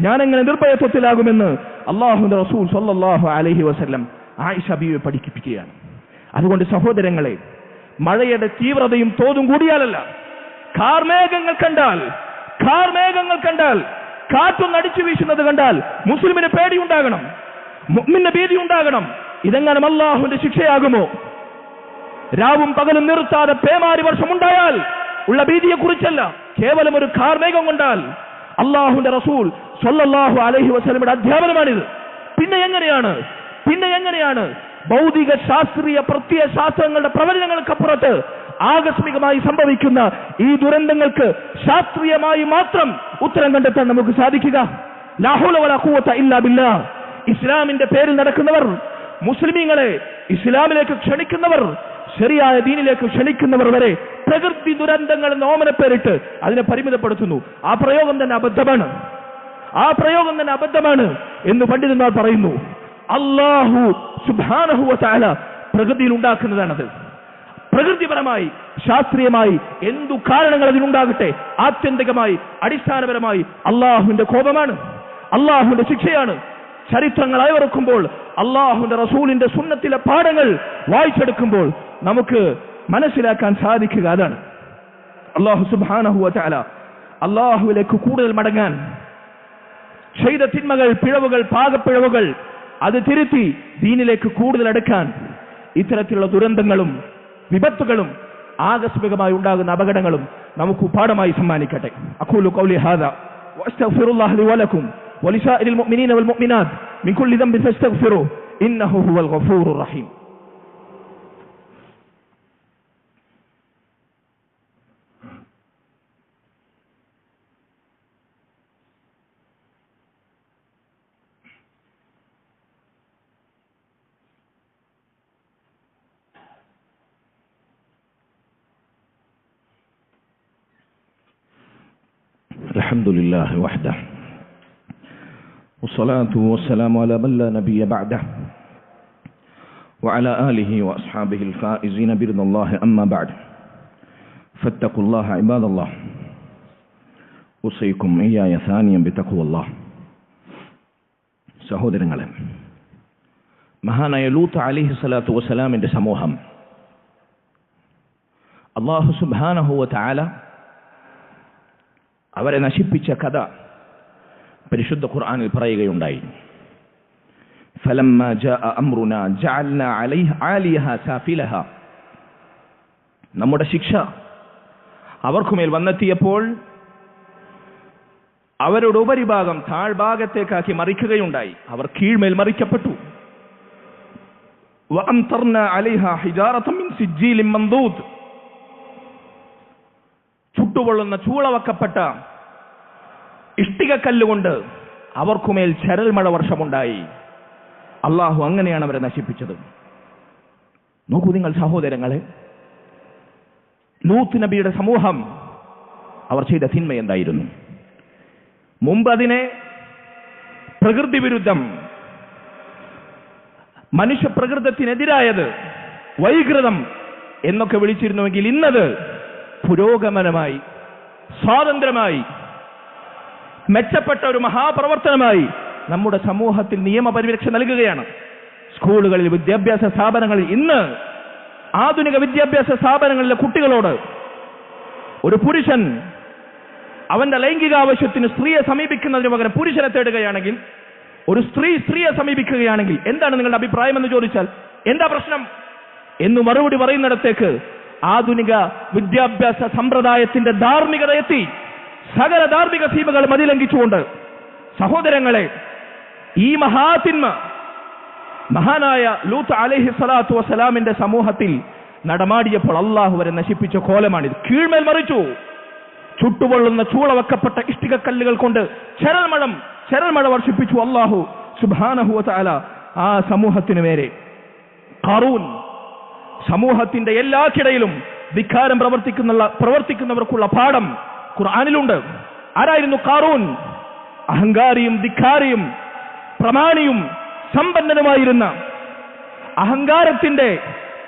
ഞാനെങ്ങനെ നിർഭയത്വത്തിലാകുമെന്ന് അല്ലാഹുവിന്റെ റസൂൽ സല്ലല്ലാഹു അലൈഹി വസല്ലം ആയിഷ ബീവിയെ പഠിപ്പിക്കുകയാണ്. അതുകൊണ്ട് സഹോദരങ്ങളെ, മഴയുടെ തീവ്രതയും തോതും കൂടിയാലല്ല, കാർമേഘങ്ങൾ കണ്ടാൽ, കാറ്റൊന്ന് അടിച്ചു വീശുന്നത് കണ്ടാൽ മുസ്ലിമിന് പേടിയുണ്ടാകണം, മുഅ്മിന് ഭീതി ഉണ്ടാകണം. ഇതെങ്ങനെ അല്ലാഹുവിന്റെ ശിക്ഷയാകുമോ? രാവും പകലും നിർത്താതെ പേമാരി വർഷമുണ്ടായാൽ ഉള്ള ഭീതിയെ കുറിച്ചല്ല, കേവലം ഒരു കാർമേഘം കൊണ്ടാൽ. അല്ലാഹുവിന്റെ റസൂൽ സ്വല്ലല്ലാഹു അലൈഹി വസല്ലമയുടെ അധ്യാപനമാണിത്. പിന്നെ എങ്ങനെയാണ് ഭൗതിക ശാസ്ത്രീയ പ്രത്യയ ശാസ്ത്രങ്ങളുടെ പ്രവചനങ്ങൾക്കപ്പുറത്ത് ആകസ്മികമായി സംഭവിക്കുന്ന ഈ ദുരന്തങ്ങൾക്ക് ശാസ്ത്രീയമായി മാത്രം ഉത്തരം കണ്ടെത്താൻ നമുക്ക് സാധിക്കുക? ലാ ഹൗല വലാ ഖുവത ഇല്ലാ ബില്ലാഹ്. ഇസ്ലാമിന്റെ പേരിൽ നടക്കുന്നവർ, മുസ്ലിമീങ്ങളെ ഇസ്ലാമിലേക്ക് ക്ഷണിക്കുന്നവർ, ശരിയായ ദീനിലേക്ക് ക്ഷണിക്കുന്നവർ വരെ പ്രകൃതി ദുരന്തങ്ങൾ എന്ന ഓമനപ്പേരിട്ട് അതിനെ പരിമിതപ്പെടുത്തുന്നു. ആ പ്രയോഗം തന്നെ അബദ്ധമാണ് എന്ന് പണ്ഡിതന്മാർ പറയുന്നു. അല്ലാഹു സുബ്ഹാനഹു വ തആല പ്രകൃതിയിൽ ഉണ്ടാക്കുന്നതാണത്. പ്രകൃതിപരമായി, ശാസ്ത്രീയമായി എന്തു കാരണങ്ങൾ അതിനുണ്ടാകട്ടെ, ആത്യന്തികമായി, അടിസ്ഥാനപരമായി അല്ലാഹുവിന്റെ കോപമാണ്. അള്ളാഹുവിന്റെ ശിക്ഷയാണ്. ചരിത്രങ്ങൾ അയവിറക്കുമ്പോൾ, അള്ളാഹുവിന്റെ റസൂലിന്റെ സുന്നത്തിലെ പാഠങ്ങൾ വായിച്ചെടുക്കുമ്പോൾ നമുക്ക് മനസ്സിലാക്കാൻ സാധിക്കുക അതാണ്. അല്ലാഹു സുബ്ഹാനഹു വ തആല അള്ളാഹുവിലേക്ക് കൂടുതൽ മടങ്ങാൻ, ചെയ്ത തിന്മകൾ, പിഴവുകൾ, പാകപ്പിഴവുകൾ അത് തിരുത്തി ദീനിലേക്ക് കൂടുതൽ അടുക്കാൻ ഇത്തരത്തിലുള്ള ദുരന്തങ്ങളും വിപത്തുകളും ആകസ്മികമായി ഉണ്ടാകുന്ന അപകടങ്ങളും നമുക്ക് പാഠമായി സമ്മാനിക്കട്ടെ. അഖൂലു ഖൗലി ഹാദാ വഅസ്തഗ്ഫിറുല്ലാഹ ലി വലക്കും വലിസാഇരിൽ മുഅ്മിനീന വൽ മുഅ്മിനാത്ത് മിൻ കുല്ലി ദംബിൻ ഫസ്തഗ്ഫിറു ഇന്നഹു ഹുവൽ ഗഫൂറുർ റഹീം. الحمد لله وحده والصلاة والسلام على من لا نبي بعده وعلى آله وأصحابه الفائزين برضا الله أما بعد فاتقوا الله عباد الله أوصيكم إياي ثانيا بتقوى الله. സഹോദരങ്ങളെ, മഹാനായ ലൂത്ത് അലൈഹി സ്വലാത്തു വസ്സലാമിന്റെ സമൂഹം അല്ലാഹു സുബ്ഹാനഹു വ തആല അവരെ നശിപ്പിച്ച കഥ പരിശുദ്ധ ഖുർആനിൽ പറയുകയുണ്ടായി. ഫലമ്മാ ജാഅ അംറുനാ ജഅൽനാ ആലിയഹാ സാഫിലഹാ. നമ്മുടെ ശിക്ഷ അവർക്കുമേൽ വന്നെത്തിയപ്പോൾ അവരുടെ ഉപരിഭാഗം താഴ്ഭാഗത്തേക്കാക്കി മറിക്കുകയുണ്ടായി. അവർ കീഴ്മേൽ മറിക്കപ്പെട്ടു. വഅംതർനാ അലൈഹാ ഹിജാറതൻ മിൻ സിജ്ജീലിൻ മൻദൂദ്. ചുട്ടുപൊള്ളുന്ന ചൂളവക്കപ്പെട്ട ഇഷ്ടികക്കല്ലുകൊണ്ട് അവർക്കുമേൽ ചരൽമഴ വർഷമുണ്ടായി. അള്ളാഹു അങ്ങനെയാണ് അവരെ നശിപ്പിച്ചത്. നോക്കൂ നിങ്ങൾ സഹോദരങ്ങളെ, ലൂത്ത് നബിയുടെ സമൂഹം അവർ ചെയ്ത തിന്മ എന്തായിരുന്നു? മുമ്പ് അതിനെ പ്രകൃതി വിരുദ്ധം, മനുഷ്യപ്രകൃതത്തിനെതിരായത്, വൈകൃതം എന്നൊക്കെ വിളിച്ചിരുന്നുവെങ്കിൽ ഇന്നത് പുരോഗമനമായി, സ്വാതന്ത്ര്യമായി, മെച്ചപ്പെട്ട ഒരു മഹാപ്രവർത്തനമായി നമ്മുടെ സമൂഹത്തിൽ നിയമപരിരക്ഷ നൽകുകയാണ്. സ്കൂളുകളിൽ, വിദ്യാഭ്യാസ സ്ഥാപനങ്ങളിൽ ഇന്ന് ആധുനിക വിദ്യാഭ്യാസ സ്ഥാപനങ്ങളിലെ കുട്ടികളോട് ഒരു പുരുഷൻ അവന്റെ ലൈംഗികാവശ്യത്തിന് സ്ത്രീയെ സമീപിക്കുന്നതിന് പകരം പുരുഷനെ തേടുകയാണെങ്കിൽ, ഒരു സ്ത്രീയെ സമീപിക്കുകയാണെങ്കിൽ എന്താണ് നിങ്ങളുടെ അഭിപ്രായം എന്ന് ചോദിച്ചാൽ എന്താ പ്രശ്നം എന്ന് മറുപടി പറയുന്നിടത്തേക്ക് ആധുനിക വിദ്യാഭ്യാസ സമ്പ്രദായത്തിന്റെ ധാർമ്മികത എത്തി. സകല ധാർമ്മിക സീമകൾ മതിലംഘിച്ചുകൊണ്ട് സഹോദരങ്ങളെ, ഈ മഹാതിന്മ മഹാനായ ലൂത്ത് അലൈഹി സ്വലാത്തു വസ്സലാമിന്റെ സമൂഹത്തിൽ നടമാടിയപ്പോൾ അള്ളാഹു വരെ നശിപ്പിച്ച കോലമാണിത്. കീഴ്മേൽ മറിച്ചു. ചുട്ടുപൊള്ളുന്ന ചൂളവക്കപ്പെട്ട ഇഷ്ടികക്കല്ലുകൾ കൊണ്ട് ചരൽമഴ വർഷിപ്പിച്ചു അള്ളാഹു സുബ്ഹാനഹു വ തആല ആ സമൂഹത്തിനു നേരെ. ഖാറൂൻ, സമൂഹത്തിന്റെ എല്ലാക്കിടയിലും ധിക്കാരം പ്രവർത്തിക്കുന്നവർക്കുള്ള പാഠം ഖുർആനിലുണ്ട്. ആരായിരുന്നു ഖാറൂൻ? അഹങ്കാരിയും ധിക്കാരിയും പ്രമാണിയും സമ്പന്നനുമായിരുന്ന, അഹങ്കാരത്തിന്റെ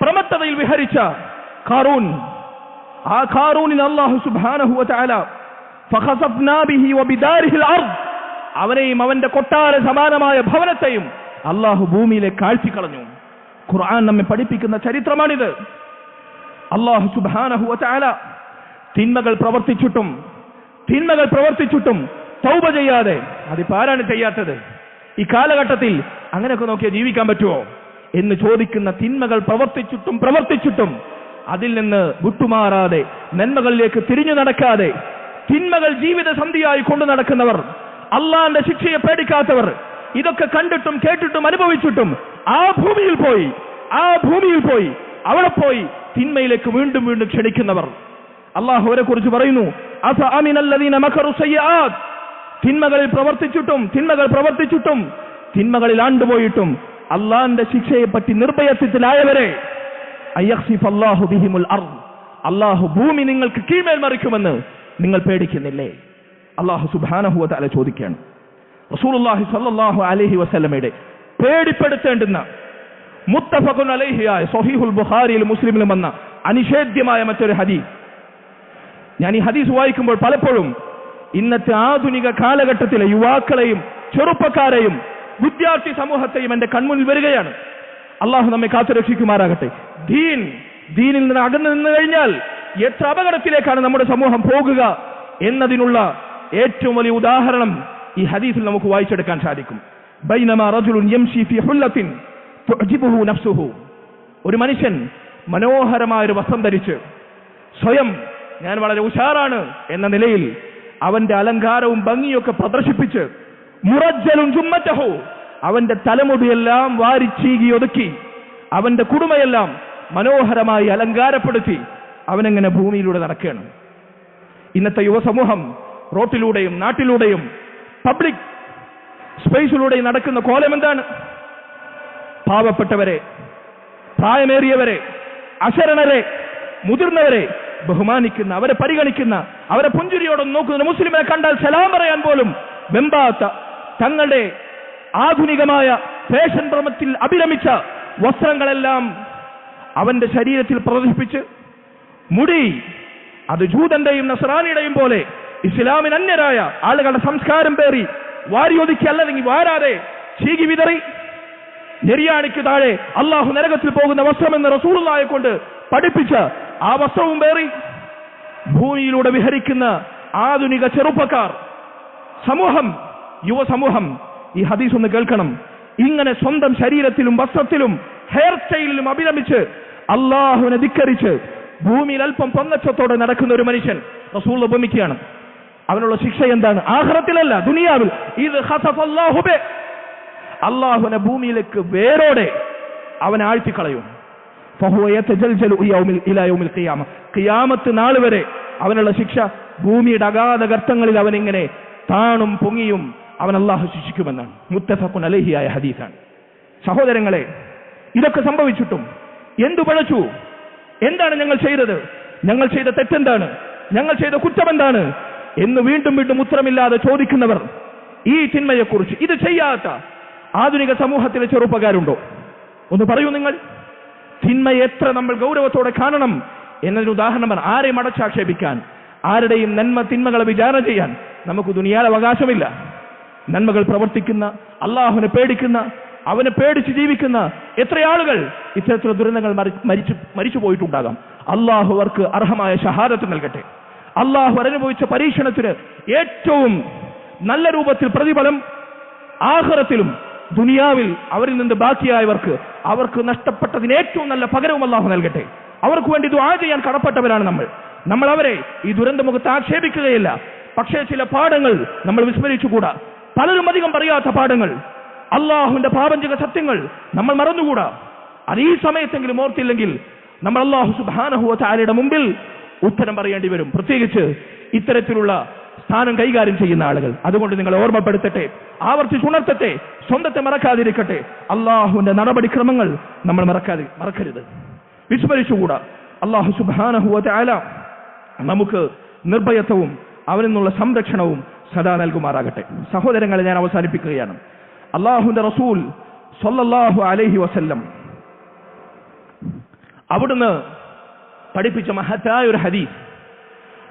പ്രമത്തതയിൽ വിഹരിച്ച ഖാറൂൻ. ആ ഖാറൂനിൽ അല്ലാഹു സുബ്ഹാനഹു വ തആല ഫഖസഫ്നാ ബിഹി വബിദാരിഹിൽ അർദ്, അവനെയും അവന്റെ കൊട്ടാര സമാനമായ ഭവനത്തെയും അല്ലാഹു ഭൂമിയിലേക്ക് ആഴ്ത്തിക്കളഞ്ഞു. ഖുർആൻ നമ്മെ പഠിപ്പിക്കുന്ന ചരിത്രമാണിത്. അല്ലാഹു സുബ്ഹാനഹു വ തആല തിന്മകൾ പ്രവർത്തിച്ചിട്ടും തൗബ ചെയ്യാതെ, അതിപ്പോ ആരാണ് ചെയ്യാത്തത്? ഈ കാലഘട്ടത്തിൽ അങ്ങനെയൊക്കെ നോക്കിയാൽ ജീവിക്കാൻ പറ്റുമോ എന്ന് ചോദിക്കുന്ന തിന്മകൾ പ്രവർത്തിച്ചിട്ടും അതിൽ നിന്ന് വിട്ടുമാറാതെ, നന്മകളിലേക്ക് തിരിഞ്ഞു നടക്കാതെ, തിന്മകൾ ജീവിത സന്ധിയായി കൊണ്ടു നടക്കുന്നവർ, അള്ളാന്റെ ശിക്ഷയെ പേടിക്കാത്തവർ, ഇതൊക്കെ കണ്ടിട്ടും കേട്ടിട്ടും അനുഭവിച്ചിട്ടും ആ ഭൂമിയിൽ പോയി അവിടെ പോയി തിന്മയിലേക്ക് വീണ്ടും ക്ഷണിക്കുന്നവർ. അള്ളാഹു അവരെ കുറിച്ച് പറയുന്നു, അഫഅമിനല്ലദീന മകറു സയ്യിആത്ത്. തിന്മകൾ പ്രവർത്തിച്ചിട്ടും തിന്മകളിൽ ആണ്ടുപോയിട്ടും അള്ളാന്റെ ശിക്ഷയെ പറ്റി നിർഭയത്വത്തിലായവരെ അയ്യഖ്സിഫല്ലാഹു ബിഹിമുൽ അർദ്, അള്ളാഹു ഭൂമി നിങ്ങൾക്ക് കീഴ്മേൽ മറിക്കുമെന്ന് നിങ്ങൾ പേടിക്കുന്നില്ലേ? അള്ളാഹു സുബ്ഹാനഹു വ തആല ചോദിക്കുകയാണ്. റസൂലുള്ളാഹി സ്വല്ലല്ലാഹു അലൈഹി വസല്ലമയുടെ പേടിപ്പെടുത്തേണ്ടുന്ന മുത്തഫഖുൻ അലൈഹിയായ സ്വഹീഹുൽ ബുഖാരിയിലും മുസ്ലിമിലും വന്ന അനിഷേധ്യമായ മറ്റൊരു ഹദീസ്. ഞാൻ ഈ ഹദീസ് വായിക്കുമ്പോൾ പലപ്പോഴും ഇന്നത്തെ ആധുനിക കാലഘട്ടത്തിലെ യുവാക്കളെയും ചെറുപ്പക്കാരെയും വിദ്യാർത്ഥി സമൂഹത്തെയും എന്റെ കൺമുന്നിൽ വരികയാണ്. അള്ളാഹു നമ്മെ കാത്തുരക്ഷിക്കുമാറാകട്ടെ. ദീനിൽ നിന്ന് അകന്നു നിന്ന് കഴിഞ്ഞാൽ എത്ര അപകടത്തിലേക്കാണ് നമ്മുടെ സമൂഹം പോകുക എന്നതിനുള്ള ഏറ്റവും വലിയ ഉദാഹരണം ഈ ഹദീസിൽ നമുക്ക് വായിച്ചെടുക്കാൻ സാധിക്കും. ബൈനമാ റജുലുൻ യംശി ഫീ ഹുല്ലത്തിൻ തുഅജിബുഹു നഫ്സുഹു. ഒരു മനുഷ്യൻ മനോഹരമായൊരു വസ്ത്രം ധരിച്ച് സ്വയം ഞാൻ വളരെ ഉഷാറാണ് എന്ന നിലയിൽ അവന്റെ അലങ്കാരവും ഭംഗിയൊക്കെ പ്രദർശിപ്പിച്ച് മുറജ്ജലുൻ ജുമ്മതഹു, അവന്റെ തലമുടിയെല്ലാം വാരിച്ചീകി ഒതുക്കി അവന്റെ കുടുമയെല്ലാം മനോഹരമായി അലങ്കാരപ്പെടുത്തി അവനെങ്ങനെ ഭൂമിയിലൂടെ നടക്കുകയാണ്. ഇന്നത്തെ യുവസമൂഹം റോട്ടിലൂടെയും നാട്ടിലൂടെയും പബ്ലിക് സ്പേസിലൂടെയും നടക്കുന്ന കോലം എന്താണ്? പാവപ്പെട്ടവരെ, പ്രായമേറിയവരെ, അശരണരെ, മുതിർന്നവരെ ബഹുമാനിക്കുന്ന, അവരെ പരിഗണിക്കുന്ന, അവരെ പുഞ്ചിരിയോടെ നോക്കുന്ന മുസ്ലിമിനെ കണ്ടാൽ സലാം പറയാൻ പോലും വെമ്പാത്ത, തങ്ങളുടെ ആധുനികമായ ഫാഷൻ ഭ്രമത്തിൽ അഭിരമിച്ച വസ്ത്രങ്ങളെല്ലാം അവന്റെ ശരീരത്തിൽ പ്രദർശിപ്പിച്ച് മുടി അത് ജൂതന്റെയും നസ്രാനിയുടെയും പോലെ ഇസ്ലാമിന് അന്യരായ ആളുകളുടെ സംസ്കാരം പേറി വാരിയൊതുക്കി അല്ലെങ്കിൽ വാരാതെ ചീകി വിതറി നെരിയാണിക്ക് താഴെ അള്ളാഹു നരകത്തിൽ പോകുന്ന വസ്ത്രമെന്ന് റസൂലുള്ളാഹിയെ കൊണ്ട് പഠിപ്പിച്ച ആ വസ്ത്രവും പേറി ഭൂമിയിലൂടെ വിഹരിക്കുന്ന ആധുനിക ചെറുപ്പക്കാർ സമൂഹം, യുവസമൂഹം ഈ ഹദീസ് ഒന്ന് കേൾക്കണം. ഇങ്ങനെ സ്വന്തം ശരീരത്തിലും വസ്ത്രത്തിലും ഹെയർ സ്റ്റൈലിലും അഭിരമിച്ച് അള്ളാഹുവിനെ ധിക്കരിച്ച് ഭൂമിയിൽ അല്പം പൊങ്ങച്ചത്തോടെ നടക്കുന്ന ഒരു മനുഷ്യൻ റസൂൽ ഉപമിക്കുകയാണ്. അവനുള്ള ശിക്ഷ എന്താണ്? ആഖിറത്തിലല്ല, ദുനിയാവിൽ. ഇത് ഖസഫല്ലാഹു ബി, അള്ളാഹുവിനെ ഭൂമിയിലേക്ക് വേരോടെ അവനെ ആഴ്ത്തിക്കളയും. ഫഹുവ യതജൽജലു ഇലാ യൗമിൽ ഖിയാമ, ഖിയാമത്ത് നാൾ വരെ അവനുള്ള ശിക്ഷ ഭൂമിയുടെ അഗാധ ഗർത്തങ്ങളിൽ അവനിങ്ങനെ താണും പൊങ്ങിയും അവൻ അള്ളാഹു ശിക്ഷിക്കുമെന്നാണ്. മുത്തഫഖുൻ അലൈഹി ആയ ഹദീസാണ്. സഹോദരങ്ങളെ, ഇതൊക്കെ സംഭവിച്ചിട്ടും എന്തു പഴച്ചു? എന്താണ് ഞങ്ങൾ ചെയ്തത്? ഞങ്ങൾ ചെയ്ത തെറ്റെന്താണ്? ഞങ്ങൾ ചെയ്ത കുറ്റമെന്താണ് എന്ന് വീണ്ടും വീണ്ടും ഉത്തരമില്ലാതെ ചോദിക്കുന്നവർ ഈ തിന്മയെക്കുറിച്ച്, ഇത് ചെയ്യാത്ത ആധുനിക സമൂഹത്തിലെ ചെറുപ്പക്കാരുണ്ടോ? ഒന്ന് പറയൂ നിങ്ങൾ. തിന്മയെ എത്ര നമ്മൾ ഗൗരവത്തോടെ കാണണം എന്നതിന് ഉദാഹരണമാണ്. ആരെയും അടച്ചാക്ഷേപിക്കാൻ, ആരുടെയും നന്മ തിന്മകളെ വിചാരണ ചെയ്യാൻ നമുക്ക് ദുനിയാൽ അവകാശമില്ല. നന്മകൾ പ്രവർത്തിക്കുന്ന, അള്ളാഹുവിനെ പേടിക്കുന്ന, അവനെ പേടിച്ച് ജീവിക്കുന്ന എത്ര ആളുകൾ ഇത്തരത്തിലുള്ള ദുരന്തങ്ങൾ മരിച്ചു പോയിട്ടുണ്ടാകാം. അള്ളാഹു അവർക്ക് അർഹമായ ഷഹാദത്ത് നൽകട്ടെ. അള്ളാഹു അനുഭവിച്ച പരീക്ഷണത്തിന് ഏറ്റവും നല്ല രൂപത്തിൽ പ്രതിഫലം ആഖിറത്തിലും ദുനിയാവിൽ അവരിൽ നിന്ന് ബാക്കിയായവർക്ക് അവർക്ക് നഷ്ടപ്പെട്ടതിന് ഏറ്റവും നല്ല പകരവും അള്ളാഹു നൽകട്ടെ. അവർക്ക് വേണ്ടി ദുആ ചെയ്യാൻ കടപ്പെട്ടവരാണ് നമ്മൾ അവരെ ഈ ദുരന്തമുഖത്ത് ആക്ഷേപിക്കുകയില്ല. പക്ഷേ ചില പാഠങ്ങൾ നമ്മൾ വിസ്മരിച്ചുകൂടാ. പലരും അധികം പറയാത്ത പാഠങ്ങൾ, അള്ളാഹുവിന്റെ പ്രാപഞ്ചിക സത്യങ്ങൾ നമ്മൾ മറന്നുകൂടാ. അത് ഈ സമയത്തെങ്കിലും ഓർത്തില്ലെങ്കിൽ നമ്മൾ അള്ളാഹു സുബ്ഹാനഹു വ തആലയുടെ മുമ്പിൽ ഉത്തരം പറയേണ്ടി വരും, പ്രത്യേകിച്ച് ഇത്തരത്തിലുള്ള സ്ഥാനം കൈകാര്യം ചെയ്യുന്ന ആളുകൾ. അതുകൊണ്ട് നിങ്ങൾ ഓർമ്മപ്പെടുത്തട്ടെ, ആവർത്തിച്ചുണർത്തട്ടെ, സ്വന്തത്തെ മറക്കാതിരിക്കട്ടെ. അള്ളാഹുവിന്റെ നടപടിക്രമങ്ങൾ നമ്മൾ മറക്കരുത്, വിസ്മരിച്ചുകൂടാ. അള്ളാഹു സുബ്ഹാനഹു വ തആല നമുക്ക് നിർഭയത്വവും അവനിൽ നിന്നുള്ള സംരക്ഷണവും സദാ നൽകുമാറാകട്ടെ. സഹോദരങ്ങളെ, ഞാൻ അവസാനിപ്പിക്കുകയാണ്. അള്ളാഹുവിന്റെ റസൂൽ സ്വല്ലല്ലാഹു അലൈഹി വസല്ലം അവിടുന്ന് പഠിപ്പിച്ച മഹത്തായ ഒരു ഹദീസ്,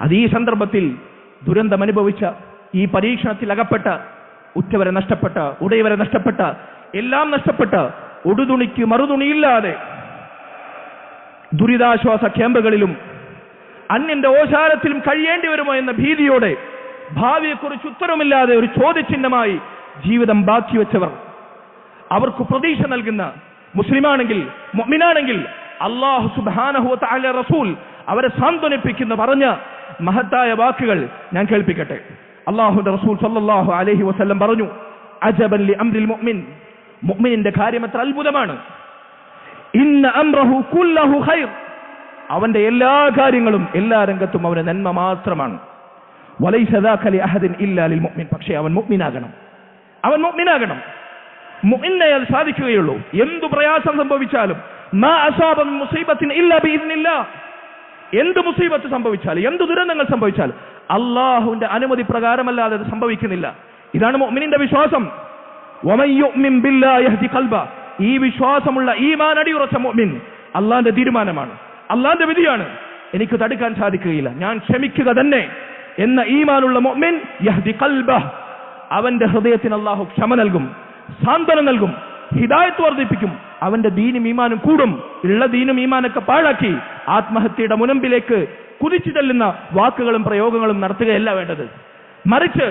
അത് ഈ സന്ദർഭത്തിൽ ദുരന്തം അനുഭവിച്ച, ഈ പരീക്ഷണത്തിൽ അകപ്പെട്ട, ഉറ്റവരെ നഷ്ടപ്പെട്ട, ഉടയവരെ നഷ്ടപ്പെട്ട, എല്ലാം നഷ്ടപ്പെട്ട, ഉടുതുണിക്ക് മറുതുണിയില്ലാതെ ദുരിതാശ്വാസ ക്യാമ്പുകളിലും അന്യന്റെ ഓശാരത്തിലും കഴിയേണ്ടി വരുമോ എന്ന ഭീതിയോടെ ഭാവിയെക്കുറിച്ച് ഉത്തരമില്ലാതെ ഒരു ചോദ്യചിഹ്നമായി ജീവിതം ബാക്കി വെച്ചവർ, അവർക്ക് പ്രതീക്ഷ നൽകുന്ന, മുസ്ലിമാണെങ്കിൽ മുഅ്മിനാണെങ്കിൽ അല്ലാഹു സുബ്ഹാനഹു വ തആല റസൂൽ അവരെ സാന്ത്വനിപ്പിക്കുന്ന പറഞ്ഞ മഹത്തായ വാക്കുകൾ ഞാൻ കേൾപ്പിക്കട്ടെ. അല്ലാഹുവിന്റെ റസൂൽ സല്ലല്ലാഹു അലൈഹി വസല്ലം പറഞ്ഞു, അജബൻ ലി അംരിൽ മുഅ്മിൻ, മുഅ്മിനിന്റെ കാര്യം എത്ര അത്ഭുതമാണ്. ഇന്ന അംറഹു കുല്ലഹു ഖൈർ, അവന്റെ എല്ലാ കാര്യങ്ങളും എല്ലാ രംഗത്തും അവന് നന്മ മാത്രമാണ്. വലൈസ ദാക ലി അഹദിൻ ഇല്ലാ ലിൽ മുഅ്മിൻ, പക്ഷേ അവൻ മുഅ്മിനാകണം. മുഅ്മിനായാൽ സാധിക്കുകയുള്ളൂ. എന്തു പ്രയാസം സംഭവിച്ചാലും, മാ അസാബ മിൻ മുസീബത്തിൻ ഇല്ലാ ബിഇദ്നില്ലാഹ്, എന്ത് മുസീബത്ത് സംഭവിച്ചാലും, എന്ത് ദുരന്തങ്ങൾ സംഭവിച്ചാലും അല്ലാഹുവിന്റെ അനുമതി പ്രകാരമല്ലാതെ അത് സംഭവിക്കുന്നില്ല. ഇതാണ് മുഅ്മിനിന്റെ വിശ്വാസം. വമൻ യുഅ്മിൻ ബില്ലാഹി യഹ്ദി ഖൽബ, ഈ വിശ്വാസമുള്ള, ഈമാൻ അടിയുറച്ച മുഅ്മിൻ അല്ലാഹുവിന്റെ തീരുമാനമാണ്, അല്ലാഹുവിന്റെ വിധിയാണ്, എനിക്ക് തടുക്കാൻ സാധിക്കുകയില്ല, ഞാൻ ക്ഷമിക്കുക തന്നെ എന്ന ഈമാനുള്ള മുഅ്മിൻ യഹ്ദി ഖൽബഹ്, അവന്റെ ഹൃദയത്തിന് അല്ലാഹു ക്ഷമ നൽകും, സാന്ത്വനം നൽകും, ഹിദായത്ത് വർദ്ധിപ്പിക്കും. അവന്റെ ദീനും ഈമാനും കൂടും. ഉള്ള ദീനും ഈമാനൊക്കെ പാഴാക്കി ആത്മഹത്യയുടെ മുനമ്പിലേക്ക് കുതിച്ചു ചെല്ലുന്ന വാക്കുകളും പ്രയോഗങ്ങളും നടത്തുകയല്ല വേണ്ടത്. മറിച്ച്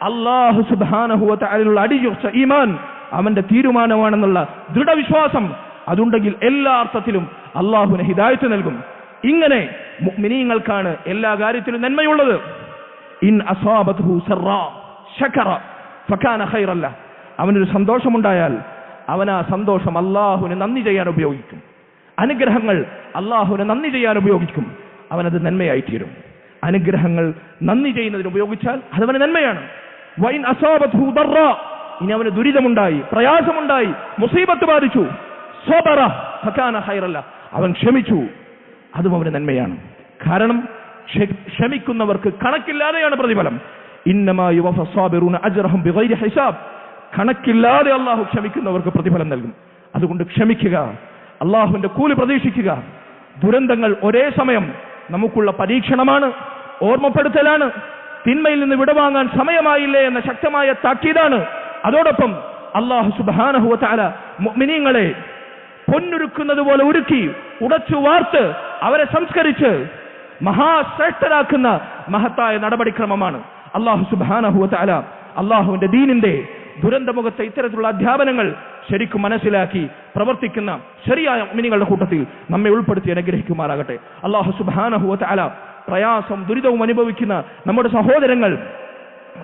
അല്ലാഹു സുബ്ഹാനഹു വ തആലയുള്ള അടിയുറച്ച ഈമാൻ അവന്റെ തീരുമാനമാണെന്നുള്ള ദൃഢവിശ്വാസം അതുണ്ടെങ്കിൽ എല്ലാ അർത്ഥത്തിലും അല്ലാഹുവിന് ഹിദായത്ത് നൽകും. ഇങ്ങനെ മുഅ്മിനീങ്ങൾക്കാണ് എല്ലാ കാര്യത്തിലും നന്മയുള്ളത്. ഇൻ അസാബത്ഹു സറ ശകറ ഫകാന ഖൈറൻ ലഹ്, അവനൊരു സന്തോഷമുണ്ടായാൽ അവൻ ആ സന്തോഷം അല്ലാഹുവിന് നന്ദി ചെയ്യാൻ ഉപയോഗിക്കും. അനുഗ്രഹങ്ങൾ അല്ലാഹുവിന് നന്ദി ചെയ്യാൻ ഉപയോഗിക്കും. അവനത് നന്മയായി തീരും. അനുഗ്രഹങ്ങൾ നന്ദി ചെയ്യുന്നതിന് ഉപയോഗിച്ചാൽ അതവന് നന്മയാണ്. വൈൻ അസാബത്ഹു ദറ, ഇനി അവന് ദുരിതമുണ്ടായി, പ്രയാസമുണ്ടായി, മുസീബത്ത് ബാധിച്ചു, സബറ ഫകാന ഖൈറൻ ലഹ്, അവൻ ക്ഷമിച്ചു, അതും അവന് നന്മയാണ്. കാരണം ക്ഷമിക്കുന്നവർക്ക് കണക്കില്ലാതെയാണ് പ്രതിഫലം. ഇന്നമാ യുവഫ സ്സാബിറൂന അജ്റഹും ബിഗൈരി ഹിസാബ്, കണക്കില്ലാതെ അല്ലാഹു ക്ഷമിക്കുന്നവർക്ക് പ്രതിഫലം നൽകും. അതുകൊണ്ട് ക്ഷമിക്കുക, അല്ലാഹുവിന്റെ കൂലി പ്രതീക്ഷിക്കുക. ദുരന്തങ്ങൾ ഒരേ സമയം നമുക്കുള്ള പരീക്ഷണമാണ്, ഓർമ്മപ്പെടുത്തലാണ്, തിന്മയിൽ നിന്ന് വിടവാങ്ങാൻ സമയമായില്ലേ എന്ന ശക്തമായ താക്കീതാണ്. അതോടൊപ്പം അല്ലാഹു സുബ്ഹാനഹു വ തആല മുഅ്മിനീങ്ങളെ പൊന്നുരുക്കുന്നത് പോലെ ഉരുക്കി ഉടച്ചു വാർത്ത് അവരെ സംസ്കരിച്ച് മഹാശ്രേഷ്ഠരാക്കുന്ന മഹത്തായ നടപടിക്രമമാണ്. അല്ലാഹു സുബ്ഹാനഹു വ തആല അല്ലാഹുവിന്റെ ദീനിന്റെ ദുരന്തമുഖത്തെ ഇത്തരത്തിലുള്ള അധ്യാപനങ്ങൾ ശരിക്കും മനസ്സിലാക്കി പ്രവർത്തിക്കുന്ന ശരിയായ മുഅ്മിനീങ്ങളുടെ കൂട്ടത്തിൽ നമ്മെ ഉൾപ്പെടുത്തി അനുഗ്രഹിക്കുമാറാകട്ടെ. അല്ലാഹു സുബ്ഹാനഹു വ തആല പ്രയാസം ദുരിതവും അനുഭവിക്കുന്ന നമ്മുടെ സഹോദരങ്ങൾ,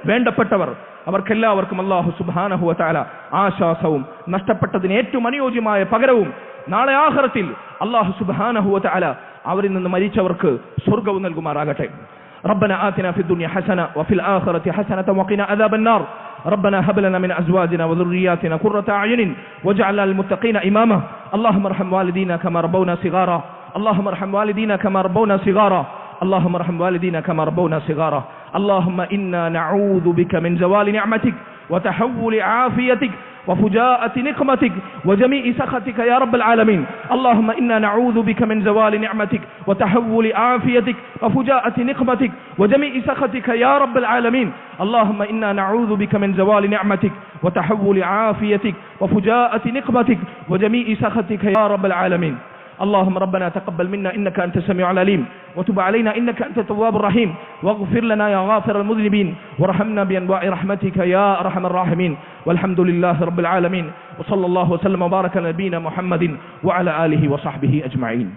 വേണ്ടപ്പെട്ടവർ, അവർക്കെല്ലാവർക്കും അല്ലാഹു സുബ്ഹാനഹു വ തആല ആശ്വാസവും നഷ്ടപ്പെട്ടതിന് ഏറ്റവും അനുയോജ്യമായ പകരവും നാളെ ആഖിറത്തിൽ അല്ലാഹു സുബ്ഹാനഹു വ തആല അവരിൽ നിന്ന് മരിച്ചവർക്ക് സ്വർഗ്ഗവും നൽകുമാറാകട്ടെ. ربنا آتنا في الدنيا حسنة وفي الآخرة حسنة وقنا عذاب النار. ربنا هب لنا من أزواجنا وذرياتنا قرة أعين واجعلنا للمتقين إماما. اللهم ارحم والدينا كما ربونا صغارا. اللهم ارحم والدينا كما ربونا صغارا. اللهم ارحم والدينا كما ربونا صغارا. اللهم إنا نعوذ بك من زوال نعمتك وتحول عافيتك وفجاءة نقمتك وجميع سخطك يا رب العالمين. اللهم إنا نعوذ بك من زوال نعمتك وتحول عافيتك وفجاءة نقمتك وجميع سخطك يا رب العالمين. اللهم إنا نعوذ بك من زوال نعمتك وتحول عافيتك وفجاءة نقمتك وجميع سخطك يا رب العالمين. اللهم ربنا تقبل منا إنك أنت السميع العليم وتب علينا إنك أنت التواب الرحيم واغفر لنا يا غافر المذنبين وارحمنا بأنواع رحمتك يا أرحم الراحمين. والحمد لله رب العالمين وصلى الله وسلم وبارك على نبينا محمد وعلى آله وصحبه أجمعين.